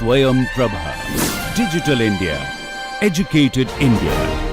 Swayam Prabha. Digital India. Educated India.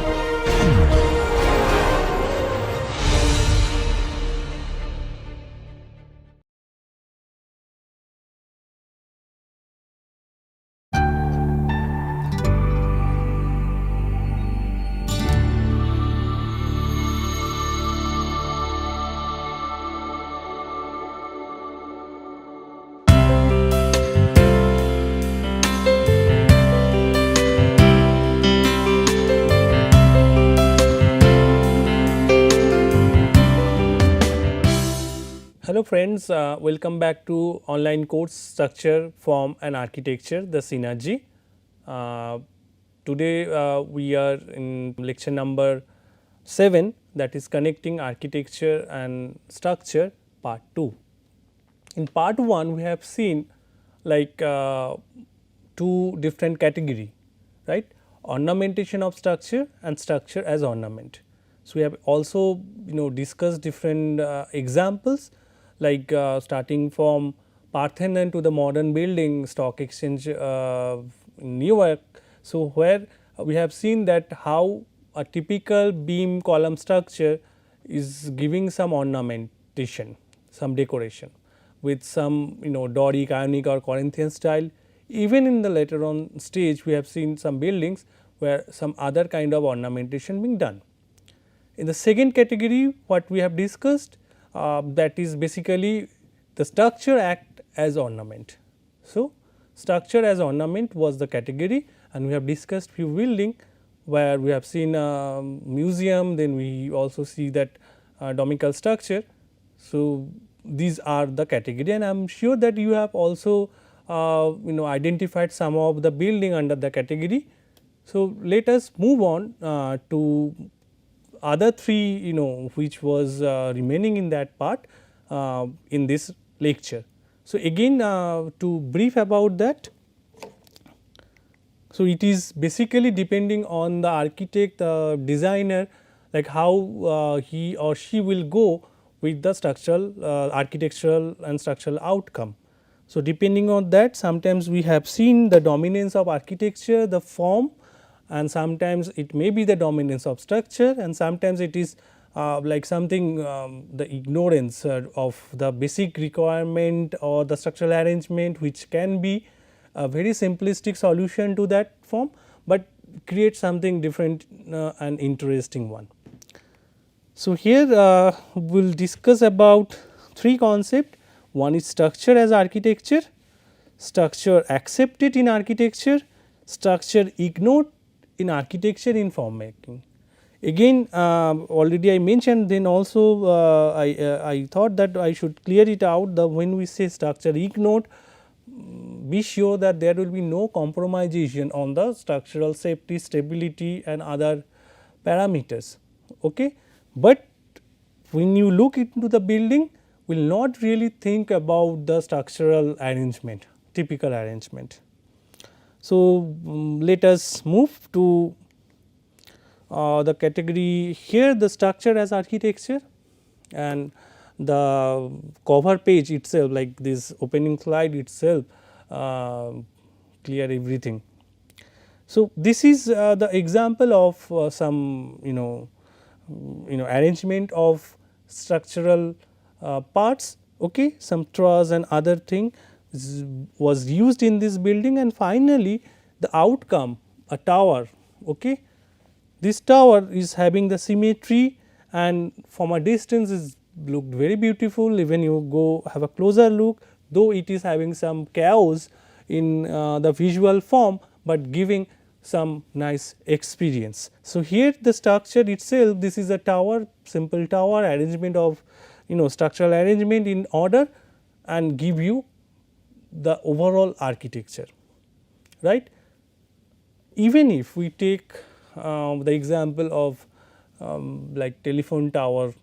Hello friends, welcome back to online course Structure, Form and Architecture, the Synergy. Today we are in lecture number 7, that is connecting architecture and structure part 2. In part 1 we have seen like two different category, right, ornamentation of structure and structure as ornament. So, we have also discussed different examples like starting from Parthenon to the modern building stock exchange in New York. So, where we have seen that how a typical beam column structure is giving some ornamentation, some decoration with some Doric, Ionic or Corinthian style. Even in the later on stage we have seen some buildings where some other kind of ornamentation being done. In the second category what we have discussed, that is basically the structure act as ornament. So, structure as ornament was the category, and we have discussed few building where we have seen a museum, then we also see that domical structure. So, these are the category, and I am sure that you have also identified some of the building under the category. So, let us move on to other three which was remaining in that part in this lecture. So, again to brief about that. So, it is basically depending on the architect, the designer, like how he or she will go with the structural architectural and structural outcome. So, depending on that, sometimes we have seen the dominance of architecture, the form, and sometimes it may be the dominance of structure, and sometimes it is like something the ignorance of the basic requirement or the structural arrangement, which can be a very simplistic solution to that form, but create something different and interesting one. So, here we will discuss about three concepts. One is structure as architecture, structure accepted in architecture, structure ignored in architecture in form making. Again already I mentioned, then also I thought that I should clear it out, the when we say structure ignored, be sure that there will be no compromisation on the structural safety, stability and other parameters. Okay. But when you look into the building, will not really think about the structural arrangement, typical arrangement. So, let us move to the category here, the structure as architecture, and the cover page itself, like this opening slide itself clear everything. So, this is the example of some arrangement of structural parts, okay, some truss and other thing was used in this building, and finally, the outcome a tower. Okay. This tower is having the symmetry, and from a distance is looked very beautiful, even you go have a closer look, though it is having some chaos in the visual form, but giving some nice experience. So, here the structure itself, this is a tower, simple tower arrangement of structural arrangement in order and give you the overall architecture, right. Even if we take the example of like telephone tower,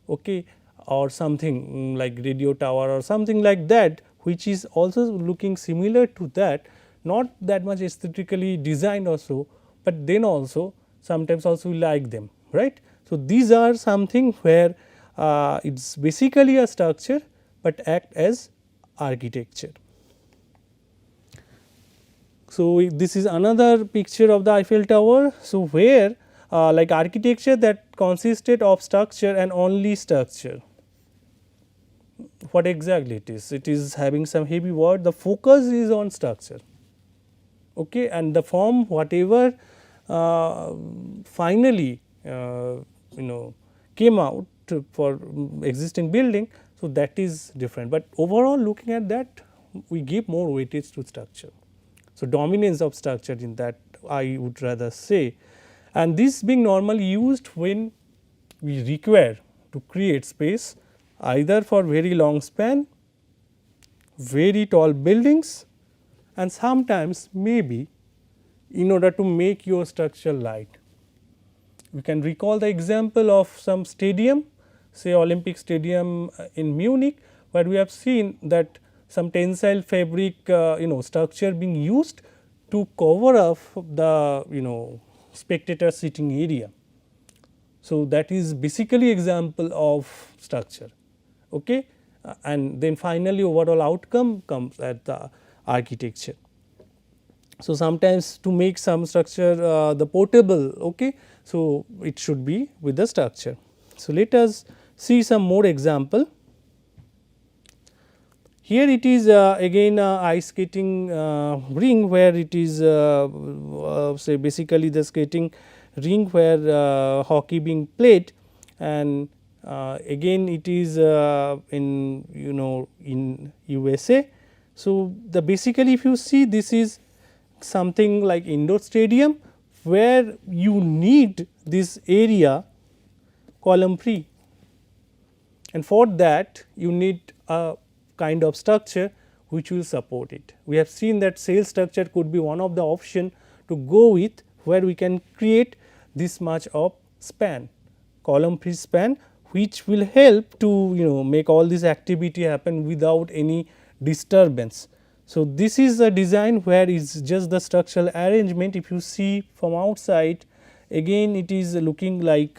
okay, or something like radio tower or something like that, which is also looking similar to that, not that much aesthetically designed also, but then also sometimes also we like them, right. So, these are something where it is basically a structure, but act as architecture. So, this is another picture of the Eiffel Tower. So, where like architecture that consisted of structure and only structure. What exactly it is? It is having some heavy word. The focus is on structure, okay, and the form whatever finally came out for existing building. So, that is different, but overall looking at that we give more weightage to structure. So, dominance of structure in that I would rather say, and this being normally used when we require to create space either for very long span, very tall buildings, and sometimes maybe in order to make your structure light. We can recall the example of some stadium, say Olympic Stadium in Munich, where we have seen that some tensile fabric structure being used to cover up the spectator sitting area. So, that is basically example of structure, okay. And then finally, overall outcome comes at the architecture. So, sometimes to make some structure the portable, okay. So, it should be with the structure. So, let us see some more example. Here it is again ice skating ring, where it is say basically the skating ring where hockey being played, and again it is in in USA. So, the basically if you see, this is something like indoor stadium where you need this area column free, and for that you need a kind of structure which will support it. We have seen that sail structure could be one of the option to go with, where we can create this much of span, column free span, which will help to make all this activity happen without any disturbance. So, this is a design where it is just the structural arrangement. If you see from outside, again it is looking like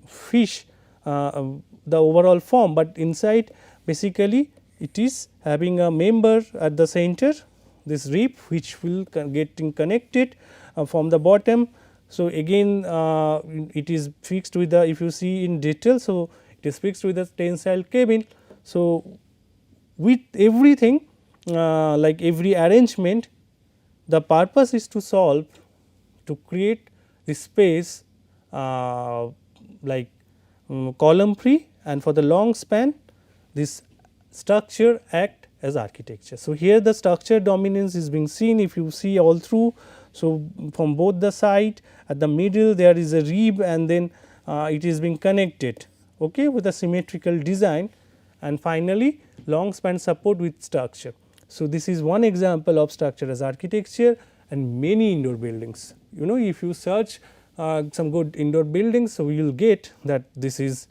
fish, the overall form, but inside basically it is having a member at the center, this rib which will getting connected from the bottom. So, again it is fixed with the, if you see in detail, so it is fixed with the tensile cable. So, with everything like every arrangement, the purpose is to solve, to create the space like column free, and for the long span this structure act as architecture. So, here the structure dominance is being seen, if you see all through. So, from both the side, at the middle there is a rib, and then it is being connected, okay, with a symmetrical design, and finally long span support with structure. So, this is one example of structure as architecture, and many indoor buildings. If you search some good indoor buildings, so you will get that this is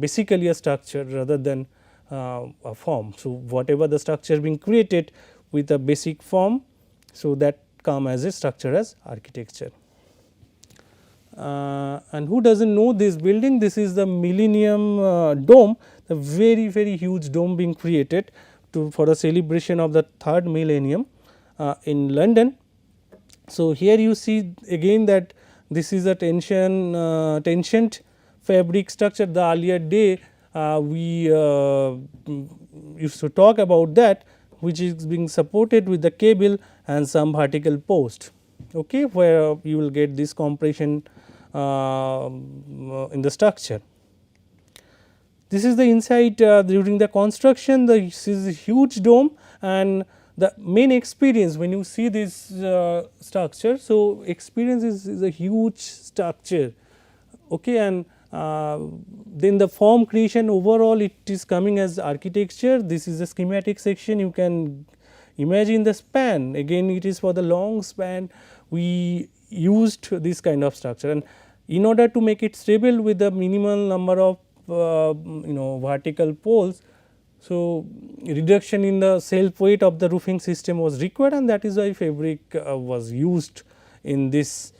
basically a structure rather than a form. So, whatever the structure being created with a basic form, so that come as a structure as architecture. And who does not know this building? This is the Millennium Dome, the very huge dome being created for the celebration of the 3rd millennium in London. So, here you see again that this is a tensioned fabric structure. The earlier day we used to talk about that, which is being supported with the cable and some vertical post, okay, where you will get this compression in the structure. This is the inside during the construction. This is a huge dome, and the main experience when you see this structure. So, experience is a huge structure, okay, and then the form creation overall it is coming as architecture. This is a schematic section. You can imagine the span, again it is for the long span we used this kind of structure, and in order to make it stable with the minimal number of vertical poles. So, reduction in the self weight of the roofing system was required, and that is why fabric was used in this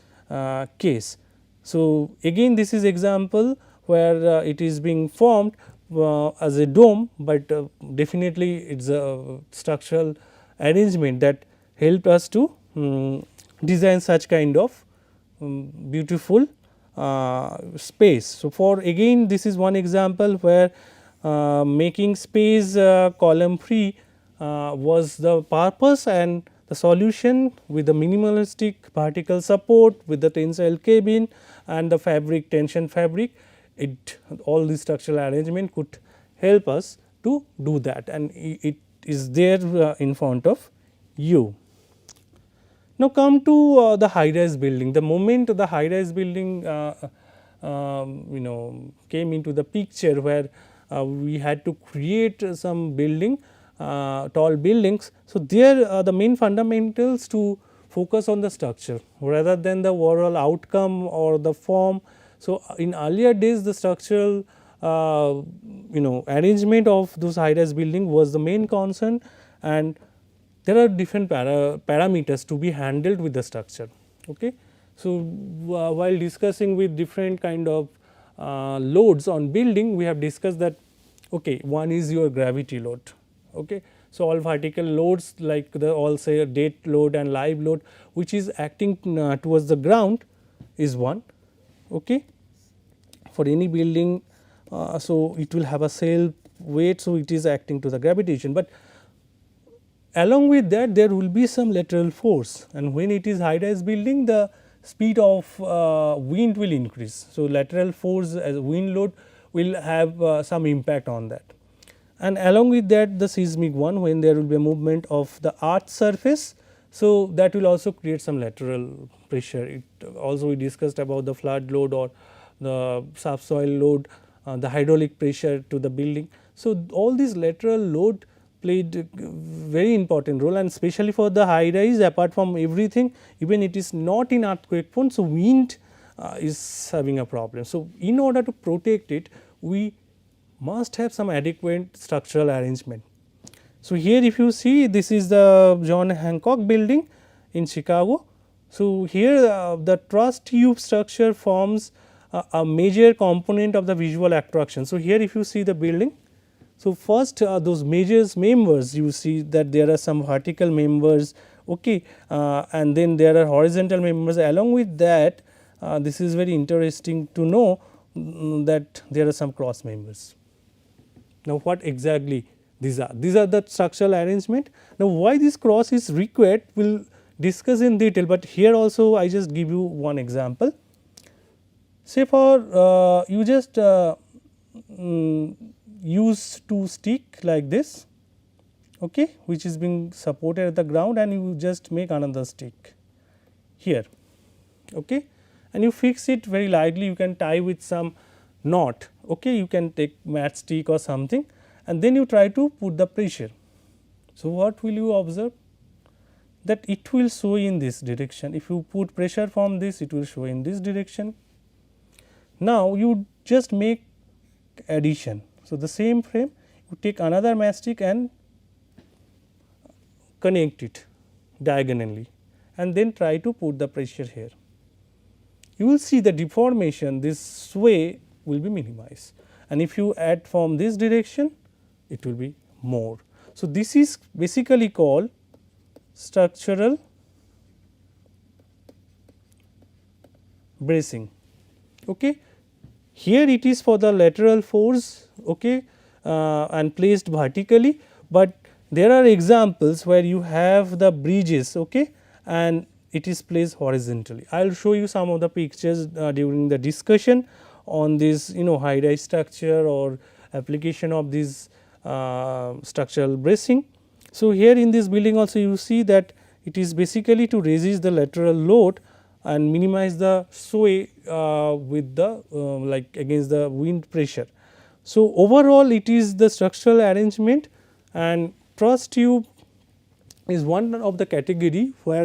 case. So, again this is example where it is being formed as a dome, but definitely it is a structural arrangement that helped us to design such kind of beautiful space. So, for again this is one example where making space column free was the purpose, and the solution with the minimalistic vertical support with the tensile cabin and the fabric tension fabric, it all this structural arrangement could help us to do that, and it is there in front of you. Now, come to the high rise building. The moment the high rise building came into the picture, where we had to create some building, tall buildings. So, there the main fundamentals to focus on the structure rather than the overall outcome or the form. So, in earlier days the structural arrangement of those high rise building was the main concern, and there are different parameters to be handled with the structure. Okay. So, while discussing with different kind of loads on building, we have discussed that okay, one is your gravity load. Okay. So, all vertical loads like the all say dead load and live load, which is acting towards the ground, is one. Okay. For any building, so it will have a self weight, so it is acting to the gravitation, but along with that there will be some lateral force, and when it is high rise building, the speed of wind will increase. So, lateral force as wind load will have some impact on that, and along with that the seismic one, when there will be a movement of the earth surface. So, that will also create some lateral pressure. It also we discussed about the flood load or the subsoil load, the hydraulic pressure to the building. So, all these lateral load played very important role, and especially for the high rise, apart from everything, even it is not in earthquake prone. So, wind is having a problem. So, in order to protect it, we must have some adequate structural arrangement. So, here if you see, this is the John Hancock building in Chicago. So, here the truss tube structure forms a major component of the visual attraction. So, here if you see the building, so first those major members, you see that there are some vertical members, okay, and then there are horizontal members. Along with that, this is very interesting to know that there are some cross members. Now, what exactly these are? These are the structural arrangement. Now, why this cross is required, we will discuss in detail, but here also I just give you one example. Say for you just use two stick like this, okay, which is being supported at the ground, and you just make another stick here, okay, and you fix it very lightly. You can tie with some knot, okay, you can take matchstick or something, and then you try to put the pressure. So, what will you observe? That it will show in this direction. If you put pressure from this, it will show in this direction. Now, you just make addition. So, the same frame, you take another matchstick and connect it diagonally, and then try to put the pressure here. You will see the deformation, this sway will be minimized, and if you add from this direction, it will be more. So, this is basically called structural bracing. Okay. Here it is for the lateral force, okay, and placed vertically, but there are examples where you have the bridges, okay, and it is placed horizontally. I will show you some of the pictures during the discussion on this high rise structure or application of this structural bracing. So, here in this building also you see that it is basically to resist the lateral load and minimize the sway with the like against the wind pressure. So, overall it is the structural arrangement, and truss tube is one of the category where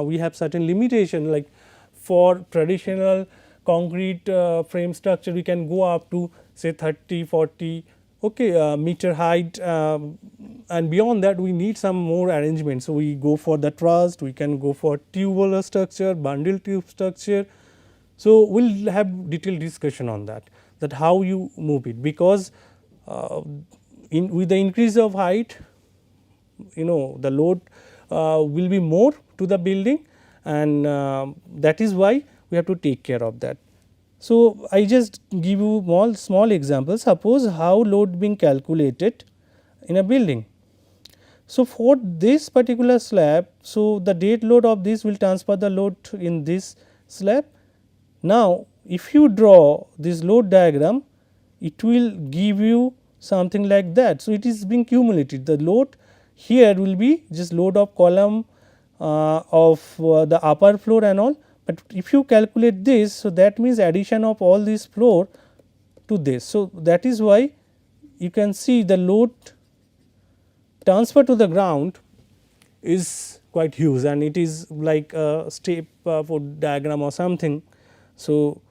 we have certain limitation, like for traditional concrete frame structure we can go up to say 30-40 meter height, and beyond that we need some more arrangement. So, we go for the truss, we can go for tubular structure, bundle tube structure. So, we will have detailed discussion on that how you move it, because with the increase of height, the load will be more to the building, and that is why we have to take care of that. So, I just give you small examples. Suppose how load being calculated in a building. So, for this particular slab, so the dead load of this will transfer the load in this slab. Now, if you draw this load diagram, it will give you something like that. So, it is being cumulated. The load here will be just load of column of the upper floor and all, but if you calculate this, so that means addition of all this floor to this. So, that is why you can see the load transfer to the ground is quite huge, and it is like a step for diagram or something. So,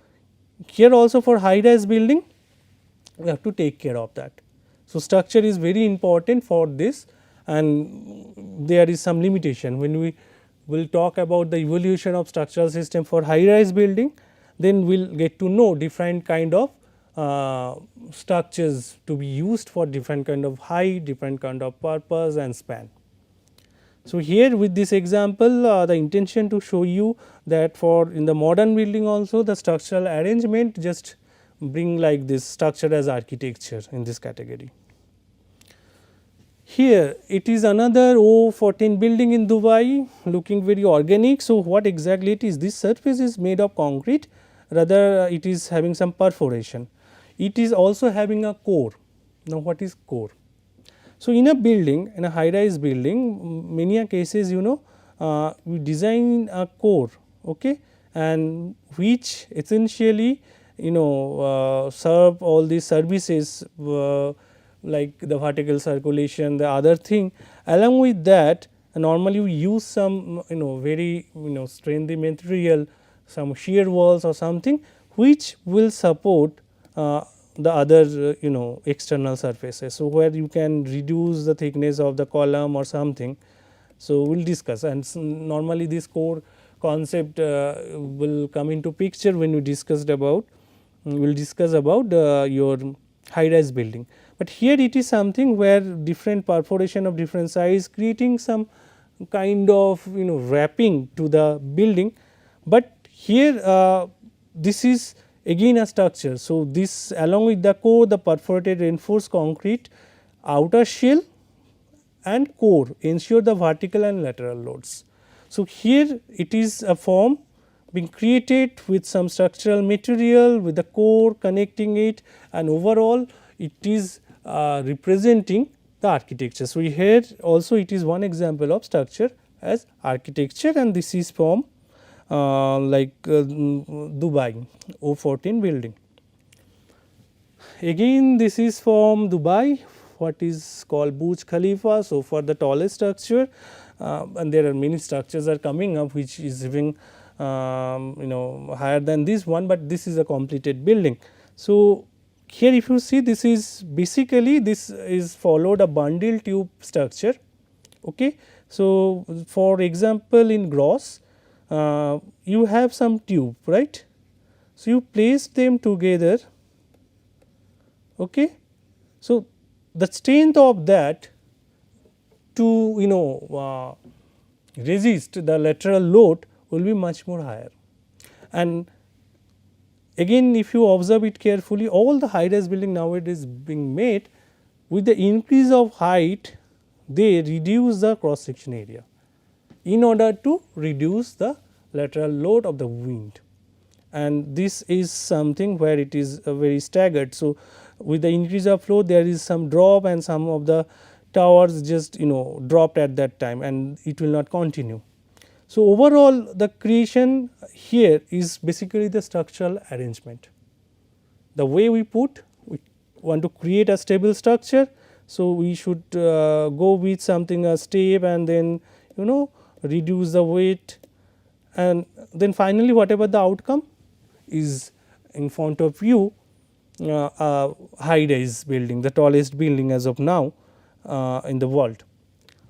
here also for high rise building we have to take care of that. So, structure is very important for this, and there is some limitation. When we will talk about the evolution of structural system for high rise building, then we will get to know different kind of structures to be used for different kind of height, different kind of purpose and span. So, here with this example the intention to show you that for in the modern building also the structural arrangement just bring like this structure as architecture in this category. Here it is another O14 building in Dubai, looking very organic. So, what exactly it is? This surface is made of concrete, rather it is having some perforation. It is also having a core. Now, what is core? So, in a building, in a high rise building, many a cases we design a core, okay, and which essentially serve all these services like the vertical circulation, the other thing. Along with that, normally we use some very strengthy material, some shear walls or something which will support the other external surfaces. So, where you can reduce the thickness of the column or something. So, we will discuss, and normally this core concept will come into picture when we discuss about your high rise building. But here it is something where different perforation of different size creating some kind of wrapping to the building, but here this is again a structure. So, this along with the core, the perforated reinforced concrete outer shell and core ensure the vertical and lateral loads. So, here it is a form being created with some structural material with the core connecting it, and overall it is representing the architecture. So, here also it is one example of structure as architecture, and this is from Dubai O14 building. Again this is from Dubai, what is called Burj Khalifa. So, for the tallest structure and there are many structures are coming up which is having higher than this one, but this is a completed building. So, here if you see, this is basically this is followed a bundle tube structure. Okay. So, for example, in gross you have some tube, right. So, you place them together. Okay. So, the strength of that to resist the lateral load will be much more higher. And again if you observe it carefully, all the high rise building nowadays being made with the increase of height, they reduce the cross section area in order to reduce the lateral load of the wind, and this is something where it is very staggered. So, with the increase of flow there is some drop, and some of the towers just dropped at that time, and it will not continue. So, overall the creation here is basically the structural arrangement. The way we want to create a stable structure. So, we should go with something a step, and then reduce the weight, and then finally whatever the outcome is in front of you, a high rise building, the tallest building as of now in the world.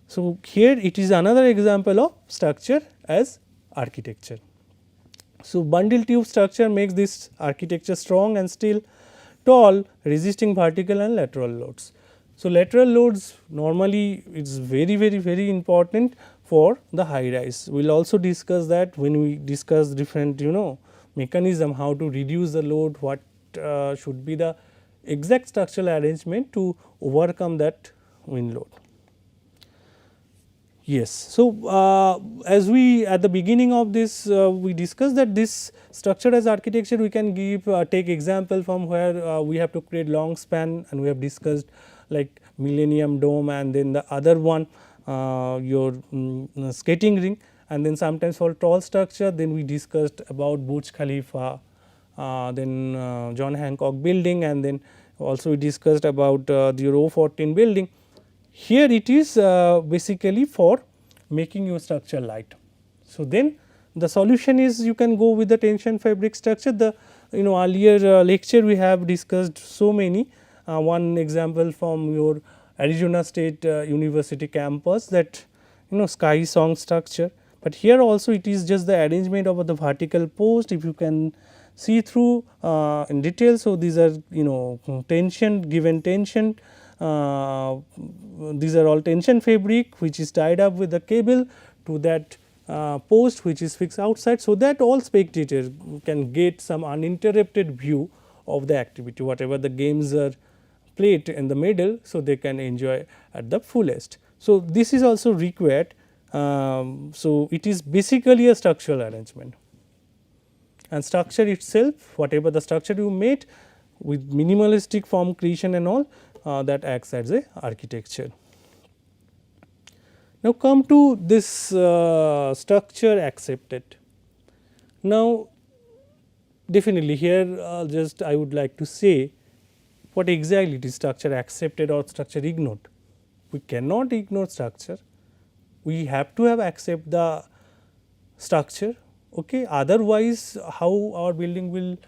So, here it is another example of structure as architecture. So, bundle tube structure makes this architecture strong and still tall, resisting vertical and lateral loads. So, lateral loads normally is very important for the high rise. We will also discuss that when we discuss different mechanism, how to reduce the load, what should be the exact structural arrangement to overcome that wind load. Yes. So, as we at the beginning of this we discussed that this structure as architecture we can give take example from where we have to create long span, and we have discussed like Millennium Dome, and then the other one your skating ring, and then sometimes for tall structure then we discussed about Burj Khalifa, then John Hancock building, and then also we discussed about the O14 building. Here it is basically for making your structure light. So, then the solution is you can go with the tension fabric structure. The earlier lecture we have discussed so many, one example from your Arizona State University campus, that sky song structure, but here also it is just the arrangement of the vertical post. If you can see through in detail. So, these are tension, given tension, these are all tension fabric which is tied up with the cable to that post which is fixed outside. So, that all spectators can get some uninterrupted view of the activity, whatever the games are played in the middle. So, they can enjoy at the fullest. So, this is also required. So, it is basically a structural arrangement, and structure itself, whatever the structure you made with minimalistic form creation and all, that acts as a architecture. Now, come to this structure accepted. Now, definitely here just I would like to say what exactly it is structure accepted or structure ignored. We cannot ignore structure, we have to have accept the structure, okay? Otherwise how our building will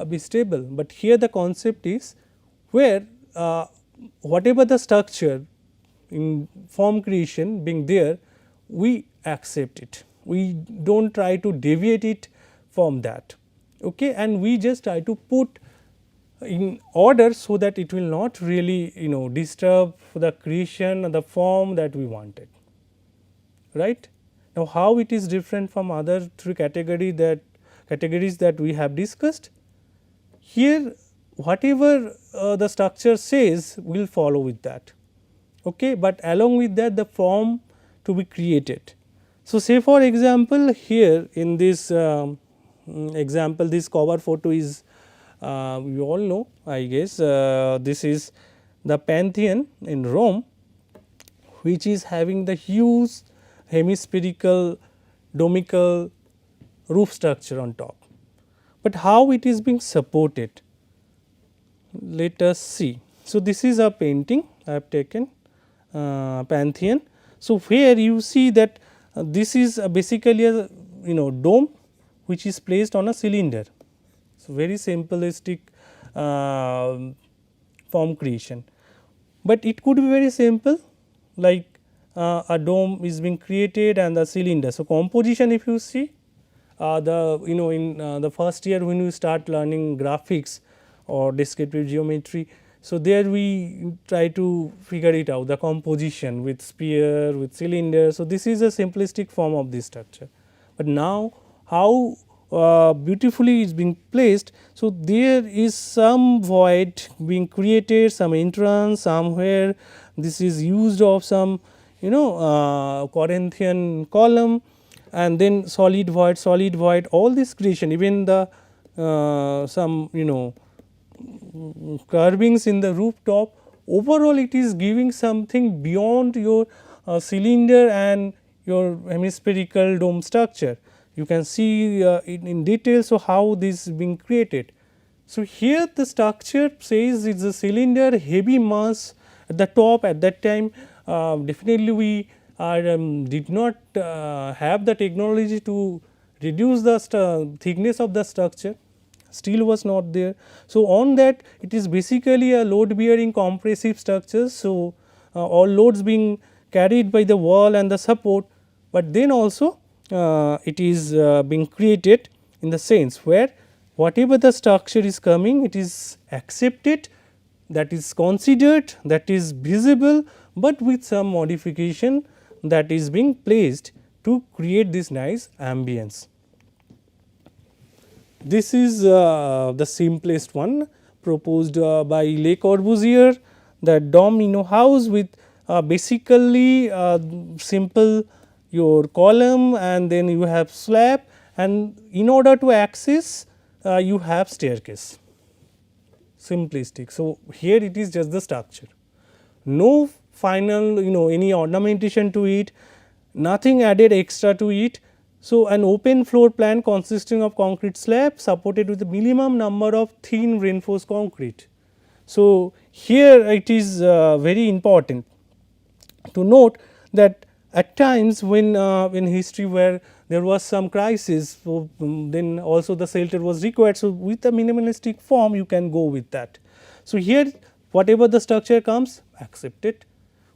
be stable. But here the concept is where whatever the structure in form creation being there, we accept it, we do not try to deviate it from that, okay? And we just try to put in order so that it will not really disturb the creation or the form that we wanted, right. Now, how it is different from other three categories that we have discussed? Here whatever the structure says will follow with that, okay, but along with that the form to be created. So, say for example, here in this example, this cover photo is you all know, I guess this is the Pantheon in Rome, which is having the huge hemispherical domical roof structure on top. But how it is being supported? Let us see. So, this is a painting I have taken Pantheon. So, where you see that this is basically a dome which is placed on a cylinder. So, very simplistic form creation, but it could be very simple like a dome is being created and the cylinder. So, composition if you see the in the first year when you start learning graphics or descriptive geometry. So, there we try to figure it out, the composition with sphere, with cylinder. So, this is a simplistic form of this structure, but now how beautifully is being placed. So, there is some void being created, some entrance somewhere, this is used of some Corinthian column, and then solid void, all this creation, even the some carvings in the rooftop, overall it is giving something beyond your cylinder and your hemispherical dome structure. You can see in detail. So, how this is being created. So, here the structure says it is a cylinder, heavy mass at the top. At that time definitely we did not have the technology to reduce the thickness of the structure, steel was not there. So, on that it is basically a load bearing compressive structure. So, all loads being carried by the wall and the support, but then also it is being created in the sense where whatever the structure is coming, it is accepted, that is considered, that is visible, but with some modification that is being placed to create this nice ambience. This is the simplest one proposed by Le Corbusier, the domino house with basically simple your column, and then you have slab, and in order to access you have staircase, simplistic. So, here it is just the structure, no final any ornamentation to it, nothing added extra to it. So, an open floor plan consisting of concrete slab supported with a minimum number of thin reinforced concrete. So, here it is very important to note that at times when in history where there was some crisis, so then also the shelter was required. So, with a minimalistic form you can go with that. So, here whatever the structure comes, accept it,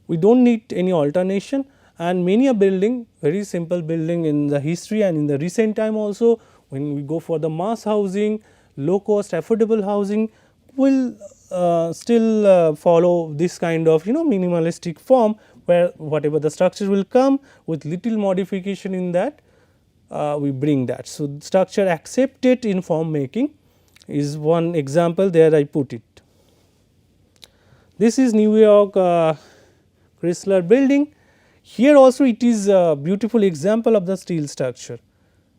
we do not need any alternation, and many a building, very simple building in the history and in the recent time also, when we go for the mass housing, low cost affordable housing, will still follow this kind of minimalistic form, where whatever the structure will come with little modification in that, we bring that. So, structure accepted in form making is one example, there I put it. This is New York Chrysler building. Here also it is a beautiful example of the steel structure,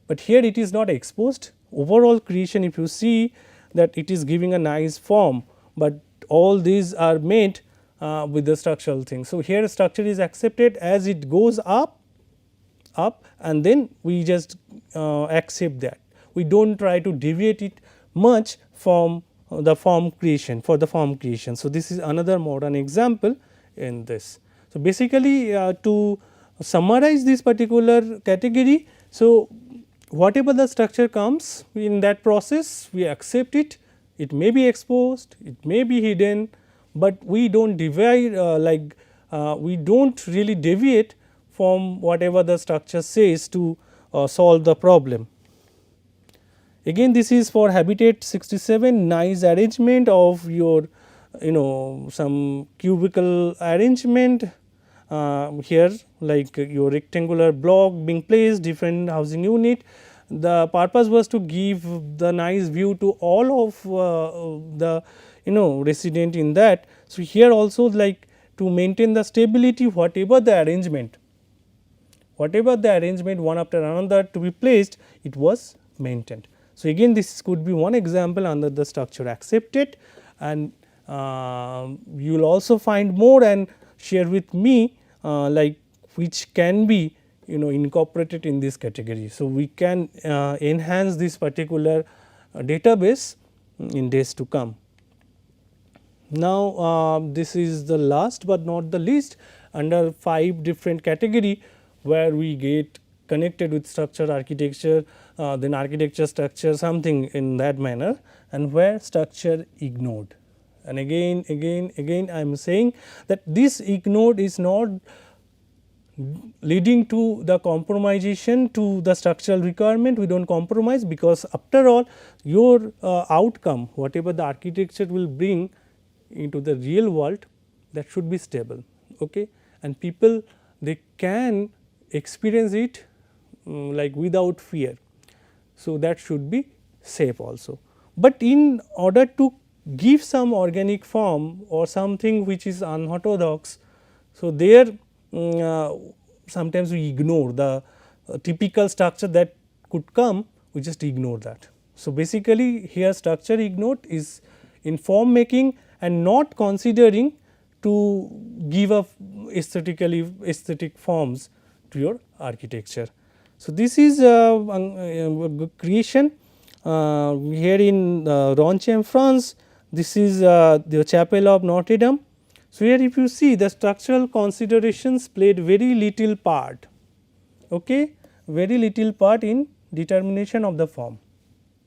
but here it is not exposed. Overall creation, if you see that it is giving a nice form, but all these are made with the structural thing. So, here structure is accepted as it goes up and then we just accept that. We do not try to deviate it much from the form creation, for the form creation. So, this is another modern example in this. So, basically to summarize this particular category, so whatever the structure comes in that process, we accept it, it may be exposed, it may be hidden, but we do not divide we do not really deviate from whatever the structure says to solve the problem. Again this is for Habitat 67, nice arrangement of your some cubicle arrangement here, like your rectangular block being placed, different housing unit. The purpose was to give the nice view to all of the resident in that. So, here also like to maintain the stability, whatever the arrangement one after another to be placed, it was maintained. So, again this could be one example under the structure accepted, and you will also find more and share with me like which can be incorporated in this category. So, we can enhance this particular database in days to come. Now, this is the last but not the least under 5 different category where we get connected with structure architecture, then architecture structure, something in that manner, and where structure ignored. And again I am saying that this ignored is not leading to the compromisation to the structural requirement. We do not compromise, because after all your outcome, whatever the architecture will bring into the real world, that should be stable, okay, and people they can experience it like without fear. So, that should be safe also, but in order to give some organic form or something which is unorthodox, so there sometimes we ignore the typical structure that could come, we just ignore that. So, basically here structure ignored is in form making and not considering to give up aesthetic forms to your architecture. So, this is creation here in Ronchamp, France. This is the chapel of Notre Dame. So, here if you see the structural considerations played very little part, okay, very little part in determination of the form.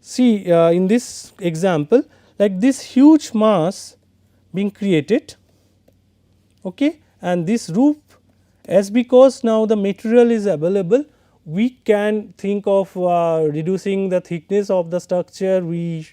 See in this example, like this huge mass being created, okay, and this roof, as because now the material is available, we can think of reducing the thickness of the structure, we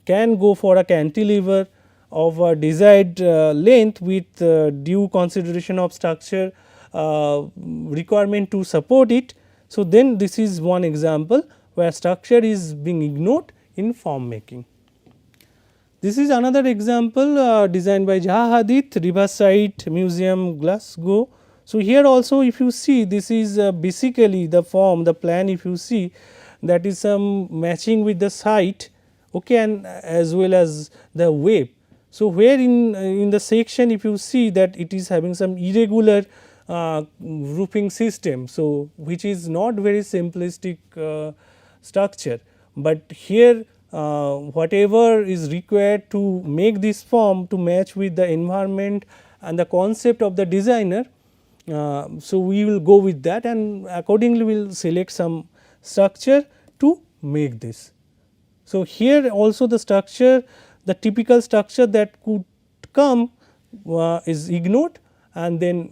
can go for a cantilever of a desired length with due consideration of structure requirement to support it. So, then this is one example where structure is being ignored in form making. This is another example designed by Zaha Hadid, Riverside Museum, Glasgow. So, here also if you see, this is basically the form, the plan, if you see, that is some matching with the site, okay, and as well as the wave. So, where in the section, if you see that it is having some irregular roofing system. So, which is not very simplistic structure, but here whatever is required to make this form to match with the environment and the concept of the designer. So, we will go with that, and accordingly we will select some structure to make this. So, here also the structure, the typical structure that could come is ignored, and then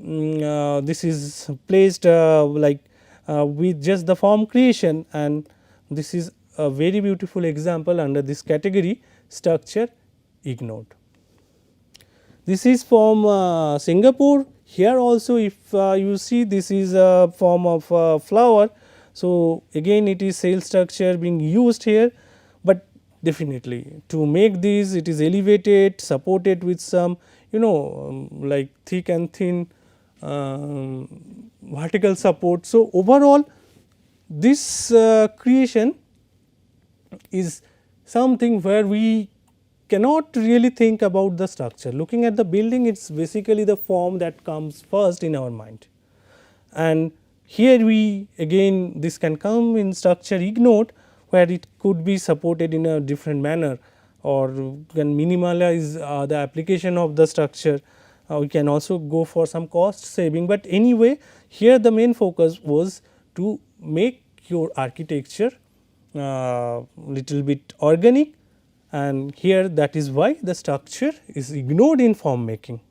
this is placed like with just the form creation, and this is a very beautiful example under this category, structure ignored. This is from Singapore. Here also if you see, this is a form of flower. So, again it is cell structure being used here, but definitely to make this, it is elevated, supported with some like thick and thin vertical support. So, overall this creation is something where we cannot really think about the structure. Looking at the building, it is basically the form that comes first in our mind, and here we again this can come in structure ignored, where it could be supported in a different manner, or can minimize the application of the structure. We can also go for some cost saving, but anyway here the main focus was to make your architecture little bit organic, and here that is why the structure is ignored in form making.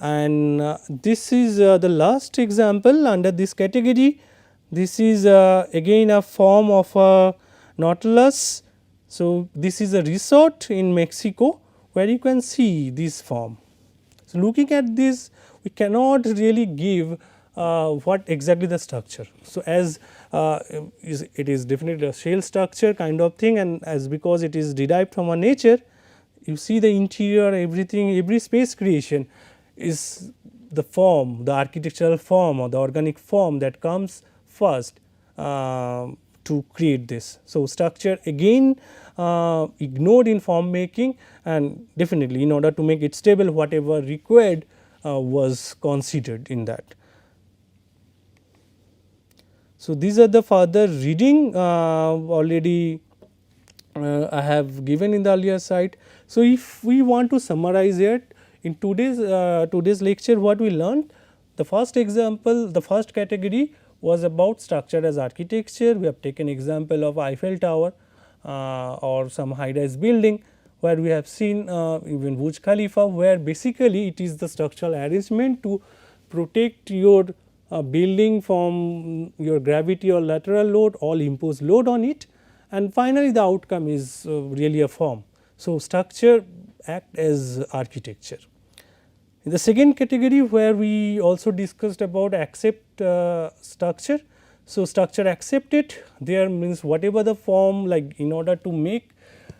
And this is the last example under this category. This is again a form of a nautilus. So, this is a resort in Mexico where you can see this form. So, looking at this, we cannot really give what exactly the structure. So, as it is definitely a shell structure kind of thing, and as because it is derived from our nature, you see the interior, everything, every space creation is the form, the architectural form or the organic form that comes first to create this. So, structure again ignored in form making, and definitely in order to make it stable, whatever required was considered in that. So, these are the further reading already I have given in the earlier slide. So, if we want to summarize it in today's lecture, what we learned, the first example, the first category was about structure as architecture. We have taken example of Eiffel Tower or some high rise building, where we have seen even Burj Khalifa, where basically it is the structural arrangement to protect your building from your gravity or lateral load, all imposed load on it, and finally the outcome is really a form. So, structure act as architecture. In the second category, where we also discussed about accept structure. So, structure accepted there means whatever the form, like in order to make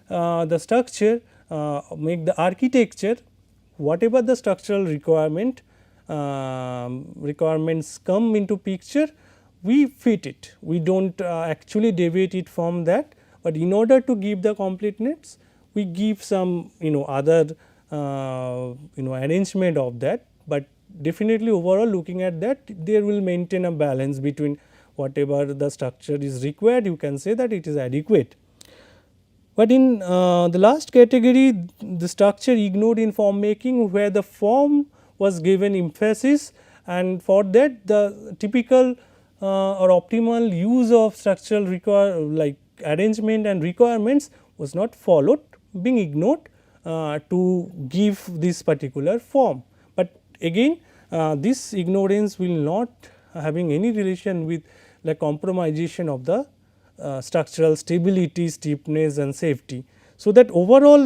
the structure, make the architecture, whatever the structural requirements come into picture, we fit it, we do not actually deviate it from that, but in order to give the completeness, we give some other arrangement of that, but definitely overall looking at that, there will maintain a balance between whatever the structure is required, you can say that it is adequate. But in the last category, the structure ignored in form making, where the form was given emphasis, and for that the typical or optimal use of structural like arrangement and requirements was not followed, being ignored to give this particular form. But again this ignorance will not having any relation with like compromisation of the structural stability, steepness and safety. So, that overall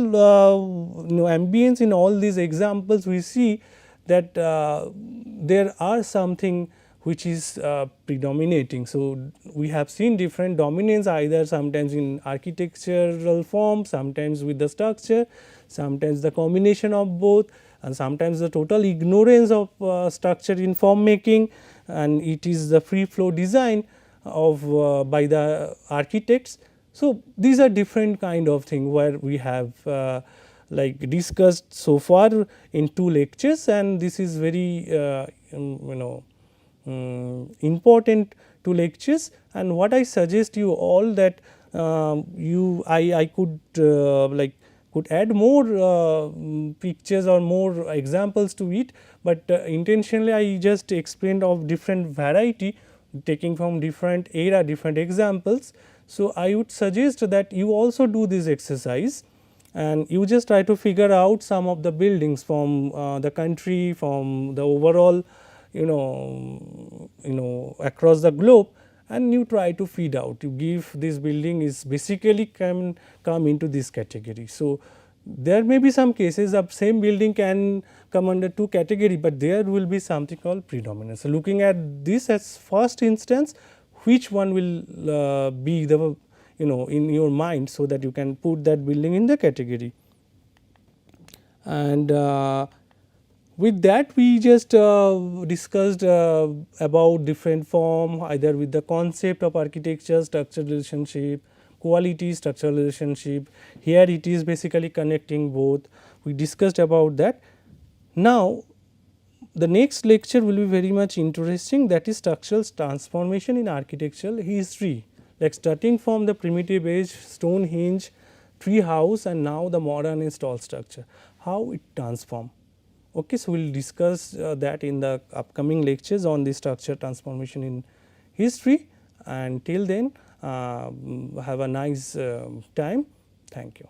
ambience in all these examples we see that there are something which is predominating. So, we have seen different dominance either sometimes in architectural form, sometimes with the structure, sometimes the combination of both, and sometimes the total ignorance of structure in form making, and it is the free flow design of by the architects. So, these are different kind of thing where we have like discussed so far in 2 lectures, and this is very important 2 lectures. And what I suggest you all that I could like could add more pictures or more examples to it, but intentionally I just explained of different variety taking from different era, different examples. So, I would suggest that you also do this exercise and you just try to figure out some of the buildings from the country, from the overall across the globe, and you try to feed out, you give this building is basically come into this category. So, there may be some cases of same building can come under 2 category, but there will be something called predominance. So, looking at this as first instance, which one will be the in your mind, so that you can put that building in the category. And with that we just discussed about different form either with the concept of architecture, structural relationship, quality, structural relationship. Here it is basically connecting both, we discussed about that. Now, the next lecture will be very much interesting, that is structural transformation in architectural history, like starting from the primitive age, Stonehenge, tree house, and now the modern install structure, how it transform. Okay, so, we will discuss that in the upcoming lectures on the structure transformation in history, and till then have a nice time. Thank you.